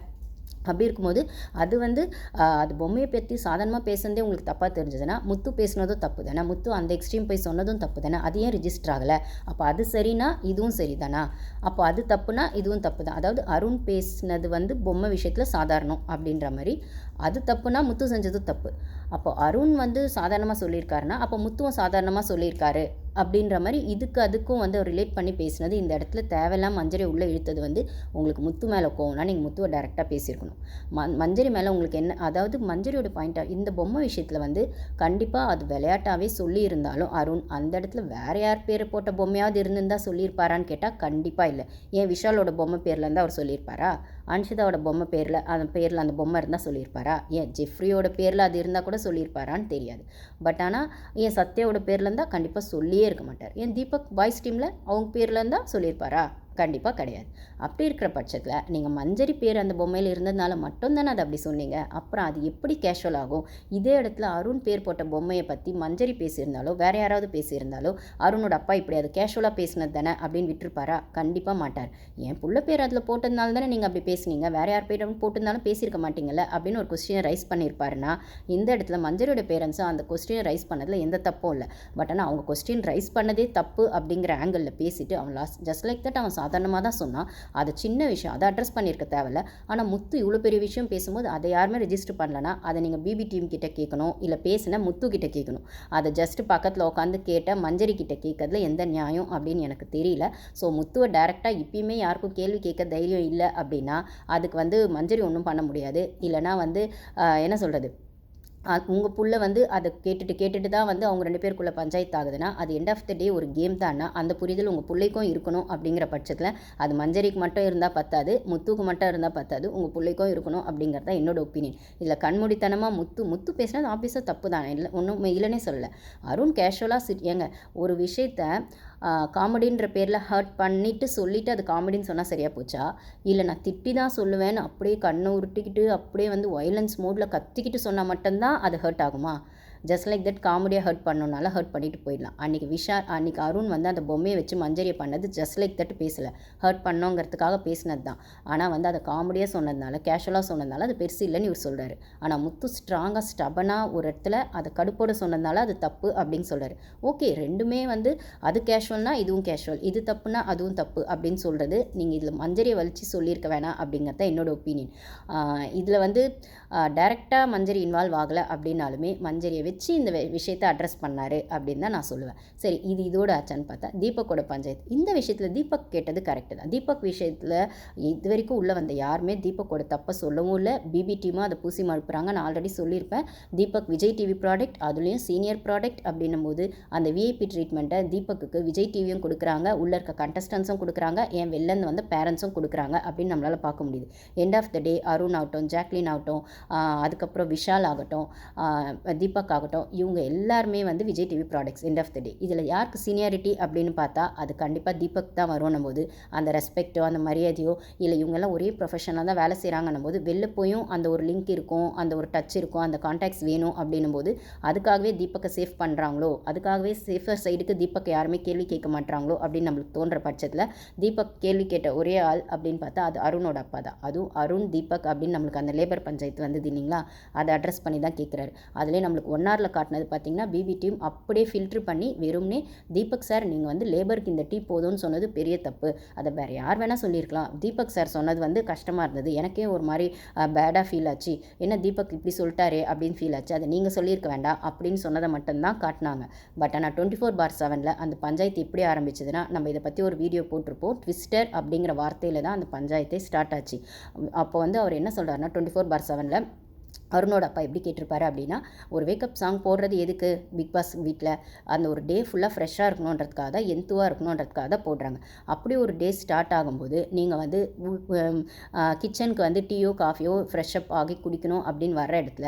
அப்படி இருக்கும்போது அது வந்து அது பொம்மையை பற்றி சாதாரணமாக பேசுனதே உங்களுக்கு தப்பாக தெரிஞ்சதுன்னா முத்து பேசுனதும் தப்பு தானே, முத்து அந்த எக்ஸ்ட்ரீம் போய் சொன்னதும் தப்பு தானே, அது ஏன் ரிஜிஸ்டர் ஆகலை? அப்போ அது சரினா இதுவும் சரி தானா? அப்போ அது தப்புனா இதுவும் தப்பு தான். அதாவது அருண் பேசினது வந்து பொம்மை விஷயத்தில் சாதாரணம் அப்படின்ற மாதிரி, அது தப்புனா முத்து செஞ்சதும் தப்பு. அப்போ அருண் வந்து சாதாரணமாக சொல்லியிருக்காருன்னா அப்போ முத்துவும் சாதாரணமாக சொல்லியிருக்காரு அப்படின்ற மாதிரி இதுக்கு அதுக்கும் வந்து ரிலேட் பண்ணி பேசினது இந்த இடத்துல தேவையில்லாம மஞ்சரி உள்ளே இழுத்தது வந்து உங்களுக்கு முத்து மேலே கோவம்னா நீங்கள் முத்துவை டேரெக்டாக பேசியிருக்கணும். மஞ்சரி மேலே உங்களுக்கு என்ன, அதாவது மஞ்சரியோட பாயிண்ட்டாக இந்த பொம்மை விஷயத்தில் வந்து கண்டிப்பாக அது விளையாட்டாகவே சொல்லியிருந்தாலும் அருண் அந்த இடத்துல வேறு யார் பேர் போட்ட பொம்மையாவது இருந்திருந்தால் சொல்லியிருப்பாரான்னு கேட்டால் கண்டிப்பாக இல்லை. ஏன் விஷாலோட பொம்மை பேரில் இருந்தால் அவர் சொல்லியிருப்பாரா? அன்ஷிதாவோட பொம்மை பேரில் அந்த பொம்மை இருந்தால் சொல்லியிருப்பாரா? ஏன் ஜெஃப்ரியோட பேரில் அது இருந்தால் கூட சொல்லியிருப்பாரான்னு தெரியாது. பட் ஆனால் ஏன் சத்யாவோட பேரில் இருந்தால் கண்டிப்பாக சொல்லியே இருக்க மாட்டார். ஏன் தீபக் பாய்ஸ் டீமில் அவங்க பேரில் இருந்தால் சொல்லியிருப்பாரா? கண்டிப்பாக கிடையாது. அப்படி இருக்கிற பட்சத்தில் நீங்கள் மஞ்சரி பேர் அந்த பொம்மையில் இருந்ததுனால மட்டும்தானே அது அப்படி சொன்னீங்க. அப்புறம் அது எப்படி கேஷுவல் ஆகும்? இதே இடத்துல அருண் பேர் போட்ட பொம்மையை பற்றி மஞ்சரி பேசியிருந்தாலோ வேறு யாராவது பேசியிருந்தாலோ அருணோட அப்பா இப்படி அது கேஷுவலாக பேசினது தானே அப்படின்னு விட்டுருப்பாரா? கண்டிப்பாக மாட்டார். என் புள்ள பேர் அதில் போட்டதுனால தானே நீங்கள் அப்படி பேசுனீங்க, வேறு யார் பேர் போட்டிருந்தாலும் பேசியிருக்க மாட்டீங்கல்ல அப்படின்னு ஒரு கொஸ்டினை ரைஸ் பண்ணியிருப்பாருன்னா இந்த இடத்துல மஞ்சரியோட பேரண்ட்ஸும் அந்த கொஸ்டினை ரைஸ் பண்ணதில் எந்த தப்பும் இல்லை. பட் ஆனால் அவங்க கொஸ்டின் ரைஸ் பண்ணதே தப்பு அப்படிங்கிற ஆங்கிளில் பேசிட்டு அவன் ஜஸ்ட் லைக் தட் அவன் சாதாரணமாக தான் சொன்னான். அது சின்ன விஷயம், அதை அட்ரஸ் பண்ணியிருக்க தேவையில்ல. ஆனால் முத்து இவ்வளோ பெரிய விஷயம் பேசும்போது அதை யாருமே ரெஜிஸ்டர் பண்ணலன்னா அதை நீங்கள் பிபி டீம் கிட்ட கேட்கணும், இல்லை பேசின முத்து கிட்ட கேட்கணும். அதை ஜஸ்ட் பக்கத்தில் உட்காந்து கேட்ட மஞ்சரி கிட்ட கேட்கறதுல எந்த நியாயம் அப்படின்னு எனக்கு தெரியல. ஸோ முத்துவை டேரெக்டாக இப்பயுமே யாருக்கும் கேள்வி கேட்க தைரியம் இல்லை அப்படின்னா அதுக்கு வந்து மஞ்சரி ஒன்றும் பண்ண முடியாது. இல்லைனா வந்து என்ன சொல்கிறது, உங்கள் புள்ள வந்து அதை கேட்டுட்டு தான் வந்து அவங்க 2 பேருக்குள்ளே பஞ்சாயத்து ஆகுதுன்னா அது எண்ட் ஆஃப் த டே ஒரு கேம் தான்னா அந்த புரிதல் உங்கள் பிள்ளைக்கும் இருக்கணும். அப்படிங்கிற பட்சத்தில் அது மஞ்சரிக்கு மட்டும் இருந்தால் பத்தாது, முத்துக்கு மட்டும் இருந்தால் பத்தாது, உங்கள் பிள்ளைக்கும் இருக்கணும் அப்படிங்கிறது தான் என்னோட ஒப்பீனியன். இதில் கண்மூடித்தனமாக முத்து பேசினது ஆஃபீஸாக தப்பு தான், இல்லை ஒன்றும் இல்லைன்னே சொல்லலை. அருண் கேஷுவலாக ஏங்க ஒரு விஷயத்த காமெடின்ற பேரில் ஹர்ட் பண்ணிவிட்டு சொல்லிவிட்டு அது காமெடின்னு சொன்னால் சரியாக போச்சா? இல்லை நான் திட்டி தான் சொல்லுவேன்னு அப்படியே கண்ணை உருட்டிக்கிட்டு அப்படியே வந்து வயலன்ஸ் மோடில் கத்திக்கிட்டு சொன்னால் மட்டும்தான் அது ஹர்ட் ஆகுமா? ஜஸ்ட் லைக் தட் காமெடியாக ஹர்ட் பண்ணணுனால ஹர்ட் பண்ணிட்டு போயிடலாம். அன்றைக்கி அருண் வந்து அந்த பொம்மையை வச்சு மஞ்சரியை பண்ணது ஜஸ்ட் லைக் தட் பேசலை, ஹர்ட் பண்ணோங்கிறதுக்காக பேசினது தான். ஆனால் வந்து அதை காமெடியாக சொன்னதுனால கேஷுவலாக சொன்னதுனால அது பெருசு இல்லைன்னு இவர் சொல்கிறாரு. ஆனால் முத்து ஸ்ட்ராங்காக ஸ்டபனாக ஒரு இடத்துல அதை கடுப்போட சொன்னதுனால அது தப்பு அப்படின்னு சொல்கிறாரு. ஓகே, ரெண்டுமே வந்து அது கேஷுவல்னா இதுவும் கேஷுவல், இது தப்புனா அதுவும் தப்பு அப்படின்னு சொல்கிறது நீங்கள் இதில் மஞ்சரியை வலிச்சு சொல்லியிருக்க வேணாம் அப்படிங்கிறது தான் என்னோட ஒப்பீனியன். இதில் வந்து டைரெக்டாக மஞ்சரி இன்வால்வ் ஆகலை அப்படின்னாலுமே மஞ்சரியை வச்சு இந்த விஷயத்தை அட்ரஸ் பண்ணார் அப்படின்னு தான் நான் சொல்லுவேன். சரி, இது இதோட ஆச்சான்னு பார்த்தா தீபக்கோட பஞ்சாயத்து. இந்த விஷயத்தில் தீபக் கேட்டது கரெக்டு தான். தீபக் விஷயத்தில் இது வரைக்கும் உள்ளே வந்த யாருமே தீபக்கோட தப்பை சொல்லவும் இல்லை. பிபி டீமாக அதை பூசி மறுப்புறாங்க. நான் ஆல்ரெடி சொல்லியிருப்பேன், தீபக் விஜய் டிவி ப்ராடக்ட், அதுலேயும் சீனியர் ப்ராடக்ட் அப்படின்னும் போது அந்த விஐபி ட்ரீட்மெண்ட்டை தீபக்கு விஜய் டிவியும் கொடுக்குறாங்க, உள்ளே இருக்க கண்டஸ்டன்ஸும் கொடுக்குறாங்க, ஏன் வெளிலேருந்து வந்த பேரண்ட்ஸும் கொடுக்குறாங்க அப்படின்னு நம்மளால் பார்க்க முடியுது. எண்ட் ஆஃப் த டே அருண் ஆகட்டும், ஜாக்லின் ஆகட்டும், அதுக்கப்புறம் விஷால் ஆகட்டும், தீபக் ஆகட்டும், இவங்க எல்லாருமே வந்து Vijay TV products end of the day. இதில் யாருக்கு சீனியாரிட்டி அப்படின்னு பார்த்தா அது கண்டிப்பாக தீபக் தான் வரும்னும் போது அந்த ரெஸ்பெக்டோ அந்த மரியாதையோ இல்லை இவங்கெல்லாம் ஒரே ப்ரொஃபஷனாக தான் வேலை செய்கிறாங்கன்னும் போது வெளில போயும் அந்த ஒரு லிங்க் இருக்கும், அந்த ஒரு டச் இருக்கும், அந்த கான்டாக்ட்ஸ் வேணும் அப்படின்னும் போது அதுக்காகவே தீபக்கை சேஃப் பண்ணுறாங்களோ, அதுக்காகவே சேஃபர் சைடுக்கு தீபக் யாருமே கேள்வி கேட்க மாட்டாங்களோ அப்படின்னு நம்மளுக்கு தோன்ற பட்சத்தில் தீபக் கேள்வி கேட்ட ஒரே ஆள் அப்படின்னு பார்த்தா அது அருணோட அப்பா தான். அதுவும் அருண் தீபக் அப்படின்னு நம்மளுக்கு அந்த லேபர் பஞ்சாயத்து வந்தது இல்லைங்களா, அதை அட்ரஸ் பண்ணி தான் கேட்குறாரு. அதிலே நம்மளுக்கு 1 ஹவரில் காட்டினது பார்த்திங்கன்னா பிபி டீம் அப்படியே ஃபில்ட்ரு பண்ணி வெறும்னே தீபக் சார் நீங்கள் வந்து லேபருக்கு இந்த டீ போதும்னு சொன்னது பெரிய தப்பு, அதை வேறு யார் வேணால் சொல்லியிருக்கலாம், தீபக் சார் சொன்னது வந்து கஷ்டமாக இருந்தது, எனக்கே ஒரு மாதிரி பேடாக ஃபீல் ஆச்சு, என்ன தீபக் இப்படி சொல்லிட்டாரே அப்படின்னு ஃபீல் ஆச்சு, அதை நீங்கள் சொல்லியிருக்க வேண்டாம் அப்படின்னு சொன்னதை மட்டும்தான் காட்டினாங்க. பட் ஆனால் 24/7 அந்த பஞ்சாயத்து எப்படி ஆரம்பிச்சதுன்னா நம்ம இதை பற்றி ஒரு வீடியோ போட்டிருப்போம். ட்விஸ்டர் அப்படிங்கிற வார்த்தையில் தான் அந்த பஞ்சாயத்தே ஸ்டார்ட் ஆச்சு. அப்போ வந்து அவர் என்ன சொல்கிறாருன்னா 24/7 அருணோட அப்பா எப்படி கேட்டிருப்பாரு அப்படின்னா, ஒரு வேக்கப் சாங் போடுறது எதுக்கு பிக் பாஸ் வீட்டில்? அந்த ஒரு டே ஃபுல்லாக ஃப்ரெஷ்ஷாக இருக்கணுன்றதுக்காக தான், எந்துவாக இருக்கணுன்றதுக்காக தான் போடுறாங்க. அப்படி ஒரு டே ஸ்டார்ட் ஆகும்போது நீங்கள் வந்து கிச்சனுக்கு வந்து டீயோ காஃபியோ ஃப்ரெஷ்அப் ஆகி குடிக்கணும் அப்படின்னு வர்ற இடத்துல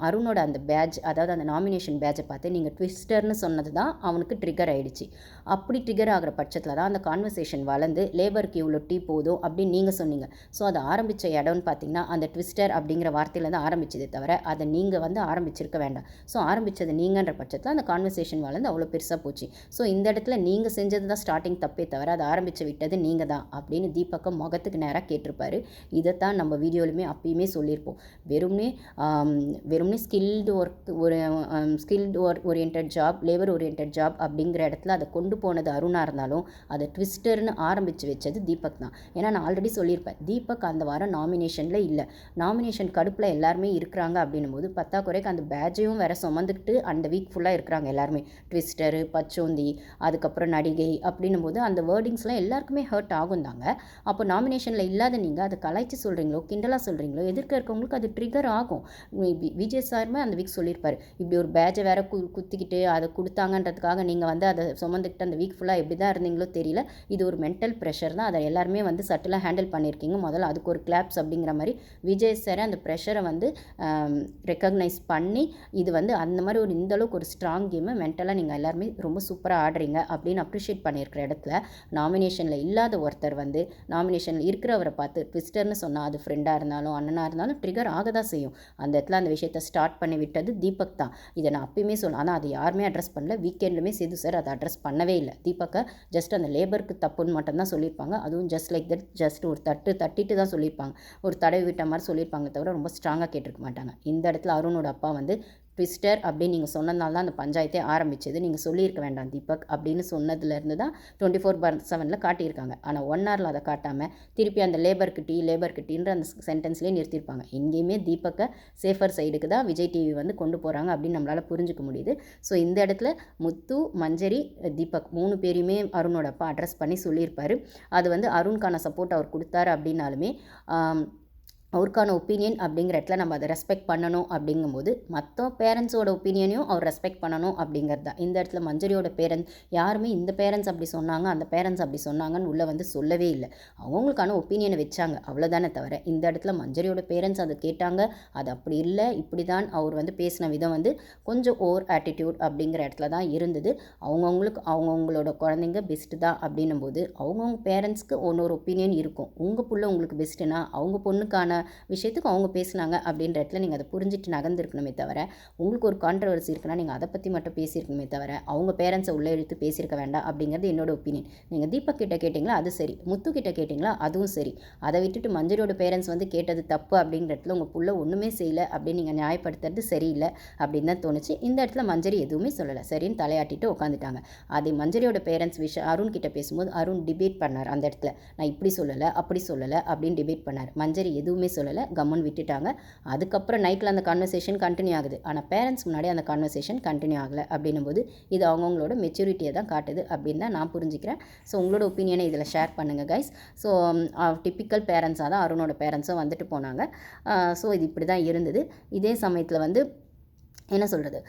அருணோட அந்த பேட்ச், அதாவது அந்த நாமினேஷன் பேட்சை பார்த்து நீங்கள் ட்விஸ்டர்னு சொன்னது தான் அவனுக்கு ட்ரிகர் ஆகிடுச்சு. அப்படி ட்ரிகர் ஆகிற பட்சத்தில் தான் அந்த கான்வர்சேஷன் வளர்ந்து லேபருக்கு இவ்வளோ டீ போதும் அப்படின்னு நீங்கள் சொன்னீங்க. ஸோ அதை ஆரம்பித்த இடம்னு பார்த்தீங்கன்னா அந்த ட்விஸ்டர் அப்படிங்கிற வார்த்தையில் ஆரம்பிச்சதே தவிர அதை நீங்கள் வந்து ஆரம்பிச்சிருக்க வேண்டாம். ஸோ ஆரம்பித்தது நீங்கன்ற பட்சத்தில் அந்த கான்வர்சேஷன் வளர்ந்து அவ்வளோ பெருசாக போச்சு. ஸோ இந்த இடத்துல நீங்கள் செஞ்சது தான் ஸ்டார்டிங் தப்பே தவிர அதை ஆரம்பித்து விட்டது நீங்கள் தான் அப்படின்னு தீபக்கம் முகத்துக்கு நேராக கேட்டிருப்பாரு. இதைத்தான் நம்ம வீடியோலுமே அப்பயுமே சொல்லியிருப்போம். வெறும்னே ஸ்கில்டு ஒர்க், ஒரு skilled oriented job, labour oriented job அப்படிங்கிற இடத்துல அதை கொண்டு போனது அருணாக இருந்தாலும் அதை ட்விஸ்டர்னு ஆரம்பித்து வச்சது தீபக் தான். ஏன்னா நான் ஆல்ரெடி சொல்லியிருப்பேன், தீபக் அந்த வாரம் நாமினேஷனில் இல்லை. நாமினேஷன் கடுப்பில் எல்லாருமே இருக்கிறாங்க அப்படின்னும் போது பத்தாக்குறைக்கு அந்த பேட்சையும் வேற சுமந்துக்கிட்டு அந்த வீக் ஃபுல்லாக இருக்கிறாங்க எல்லாருமே. ட்விஸ்டரு, பச்சோந்தி, அதுக்கப்புறம் நடிகை அப்படின்னும் போது அந்த வேர்டிங்ஸ்லாம் எல்லாருக்குமே ஹர்ட் ஆகும் தாங்க. அப்போ நாமினேஷனில் இல்லாத நீங்கள் அதை கலாய்ச்சி சொல்கிறீங்களோ, கிண்டலாக சொல்கிறீங்களோ, எதிர்க்க இருக்கவங்களுக்கு அது ட்ரிகர் ஆகும். விஜய் சாருமே அந்த வீக் சொல்லியிருப்பார், இப்படி ஒரு பேட்சை வேற குத்திக்கிட்டு அதை கொடுத்தாங்கன்றதுக்காக நீங்கள் வந்து அதை சுமந்துக்கிட்டு அந்த வீக் ஃபுல்லாக எப்படி தான் இருந்தீங்களோ தெரியல. இது ஒரு மென்டல் ப்ரெஷர் தான், அதை எல்லாருமே வந்து சட்டிலாக ஹேண்டில் பண்ணியிருக்கீங்க. முதல்ல அதுக்கு ஒரு கிளாப்ஸ் அப்படிங்கிற மாதிரி விஜய் சார் அந்த ப்ரெஷரை வந்து ரெக்கக்னைஸ் பண்ணி இது வந்து அந்த மாதிரி ஒரு இந்தளவுக்கு ஒரு ஸ்ட்ராங் கேமை மென்டலாக நீங்கள் எல்லாருமே ரொம்ப சூப்பராக ஆடுறீங்க அப்படின்னு அப்ரிஷியேட் பண்ணியிருக்கிற இடத்துல நாமினேஷனில் இல்லாத ஒருத்தர் வந்து நாமினேஷனில் இருக்கிறவரை பார்த்து ட்விஸ்டர்னு சொன்னால் அது ஃப்ரெண்டாக இருந்தாலும் அண்ணனாக இருந்தாலும் ட்ரிகர் ஆக தான் செய்யும். அந்த இடத்துல அந்த விஷயத்தை ஸ்டார்ட் பண்ணி விட்டது தீபக் தான். இதை நான் அப்பயுமே சொல்லலாம், ஆனால் அது யாருமே அட்ரஸ் பண்ணல. வீக்கெண்ட்லுமே சேது சார் அதை அட்ரஸ் பண்ணவே இல்லை. தீபக்கை ஜஸ்ட் அந்த லேபருக்கு தப்புன்னு மட்டும்தான் சொல்லியிருப்பாங்க. அதுவும் ஜஸ்ட் லைக் தட், ஜஸ்ட் ஒரு தட்டிட்டு தான் சொல்லியிருப்பாங்க, ஒரு தடவை விட்ட மாதிரி சொல்லியிருப்பாங்க தவிர ரொம்ப ஸ்ட்ராங்காக கேட்டிருக்க மாட்டாங்க. இந்த இடத்துல அருணோட அப்பா வந்து ட்விஸ்டர் அப்படின்னு நீங்கள் சொன்னதுனால தான் அந்த பஞ்சாயத்தே ஆரம்பிச்சது. நீங்கள் சொல்லியிருக்க வேண்டாம் தீபக் அப்படின்னு சொன்னதுலேருந்து தான் 24/7 காட்டியிருக்காங்க. ஆனால் 1 ஹவரில் அதை காட்டாமல் திருப்பி அந்த லேபர் கிட்டின்ற அந்த சென்டென்ஸ்லேயே நிறுத்தியிருப்பாங்க. இங்கேயுமே தீபக்கை சேஃபர் சைடுக்கு தான் விஜய் டிவி வந்து கொண்டு போகிறாங்க அப்படின்னு நம்மளால் புரிஞ்சுக்க முடியுது. ஸோ இந்த இடத்துல முத்து, மஞ்சரி, தீபக் 3 பேரையுமே அருணோட அப்பா அட்ரஸ் பண்ணி சொல்லியிருப்பார். அது வந்து அருணுக்கான சப்போர்ட் அவர் கொடுத்தாரு அப்படின்னாலுமே அவருக்கான ஒப்பீனியன் அப்படிங்கிற இடத்துல நம்ம அதை ரெஸ்பெக்ட் பண்ணணும். அப்படிங்கும்போது மற்ற பேரண்ட்ஸோட ஒப்பீனியனையும் அவர் ரெஸ்பெக்ட் பண்ணணும் அப்படிங்கிறது தான். இந்த இடத்துல மஞ்சரியோட பேரண்ட்ஸ் யாருமே இந்த பேரண்ட்ஸ் அப்படி சொன்னாங்க, அந்த பேரண்ட்ஸ் அப்படி சொன்னாங்கன்னு உள்ளே வந்து சொல்லவே இல்லை. அவங்களுக்கான ஒப்பீனியனை வச்சாங்க, அவ்வளோதானே தவிர இந்த இடத்துல மஞ்சரியோட பேரண்ட்ஸ் அதை கேட்டாங்க. அது அப்படி இல்லை, இப்படி தான் அவர் வந்து பேசின விதம் வந்து கொஞ்சம் ஓவர் ஆட்டிடியூட் அப்படிங்கிற இடத்துல தான் இருந்தது. அவங்கவுங்களோட குழந்தைங்க பெஸ்ட்டு தான் அப்படின்னும் போது அவங்கவுங்க பேரண்ட்ஸ்க்கு ஒன்னொரு ஒப்பீனியன் இருக்கும். உங்கள் புள்ள உங்களுக்கு பெஸ்ட்டுனா அவங்க பொண்ணுக்கான விஷயத்துக்கு அவங்க பேசினாங்க அப்படின்ற இடத்துல நீங்கள் அதை புரிஞ்சுட்டு நகர்ந்துருக்கணுமே தவிர, உங்களுக்கு ஒரு கான்ட்ரவர்சி இருக்குன்னா நீங்கள் அதை பற்றி மட்டும் பேசியிருக்கணுமே தவிர அவங்க பேரண்ட்ஸை உள்ளே இழுத்து பேசியிருக்க வேண்டாம் அப்படிங்கிறது என்னோட ஒப்பீனியன். நீங்கள் தீபக் கிட்ட கேட்டிங்களா, அது சரி. முத்து கிட்ட கேட்டிங்களா, அதுவும் சரி. அதை விட்டுட்டு மஞ்சரியோட பேரண்ட்ஸ் வந்து கேட்டது தப்பு அப்படிங்கிற இடத்துல உங்கள் புள்ள ஒன்றுமே செய்யலை அப்படின்னு நீங்கள் நியாயப்படுத்துறது சரியில்லை அப்படின்னு தான் தோணுச்சு. இந்த இடத்துல மஞ்சரி எதுவுமே சொல்லலை, சரின்னு தலையாட்டிட்டு உட்காந்துட்டாங்க. அதே மஞ்சரியோட பேரண்ட்ஸ் அருண் கிட்ட பேசும்போது அருண் டிபேட் பண்ணார். அந்த இடத்துல நான் இப்படி சொல்லலை, அப்படி சொல்லலை அப்படின்னு டிபேட் பண்ணார். மஞ்சரி எதுவுமே சொல்லலை, கம்முன்னு விட்டுட்டாங்க. அதுக்கப்புறம் நைட்டில் அந்த கான்வர்சேஷன் கண்டினியூ ஆகுது. ஆனால் பேரண்ட்ஸ் முன்னாடி அந்த கான்வர்சேஷன் கண்டினியூ ஆகலை அப்படின்னும் போது இது அவங்கவுங்களோட மெச்சூரிட்டியை தான் காட்டுது அப்படின்னு தான் நான் புரிஞ்சுக்கிறேன். ஸோ உங்களோட ஒப்பீனியனை இதில் ஷேர் பண்ணுங்கள் கைஸ். ஸோ டிப்பிக்கல் பேரண்ட்ஸாக தான் அருணோட பேரண்ட்ஸும் வந்துட்டு போனாங்க. ஸோ இது இப்படி தான் இருந்தது. இதே சமயத்தில் வந்து என்ன சொல்கிறது,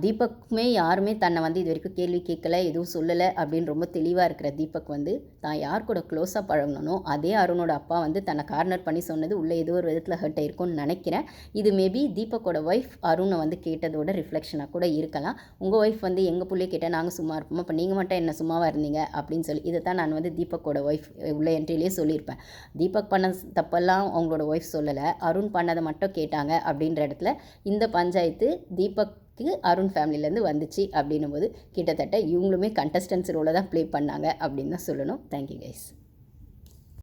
தீபக்குமே யாருமே தன்னை வந்து இது வரைக்கும் கேள்வி கேட்கலை, எதுவும் சொல்லலை அப்படின்னு ரொம்ப தெளிவாக இருக்கிற தீபக் வந்து தான் யார் கூட க்ளோஸாக பழகணும்னோ அதே அருணோட அப்பா வந்து தன்னை கார்னர் பண்ணி சொன்னது உள்ளே ஏதோ ஒரு விதத்தில் ஹர்ட் ஆயிருக்கும்னு நினைக்கிறேன். இது மேபி தீபக்கோட ஒய்ஃப் அருணை வந்து கேட்டதோட ரிஃப்ளெக்ஷனாக கூட இருக்கலாம். உங்கள் ஒய்ஃப் வந்து எங்கள் பிள்ளைய கேட்டால் நாங்கள் சும்மா இருப்போம், அப்போ நீங்கள் மட்டும் என்ன சும்மாவாக இருந்தீங்க அப்படின்னு சொல்லி இதை தான் நான் வந்து தீபக்கோட ஒய்ஃப் உள்ள என்ட்ரிலேயே சொல்லியிருப்பேன். தீபக் பண்ண தப்பெல்லாம் அவங்களோட ஒய்ஃப் சொல்லலை, அருண் பண்ணதை மட்டும் கேட்டாங்க அப்படின்ற இடத்துல இந்த பஞ்சாயத்து தீபக்கு அருண் ஃபேமிலியிலேருந்து வந்துச்சு அப்படின்னும் போது கிட்டத்தட்ட இவங்களுமே கண்டஸ்டன்ஸ் ரோலை தான் ப்ளே பண்ணாங்க அப்படின்னு தான் சொல்லணும். Thank you guys.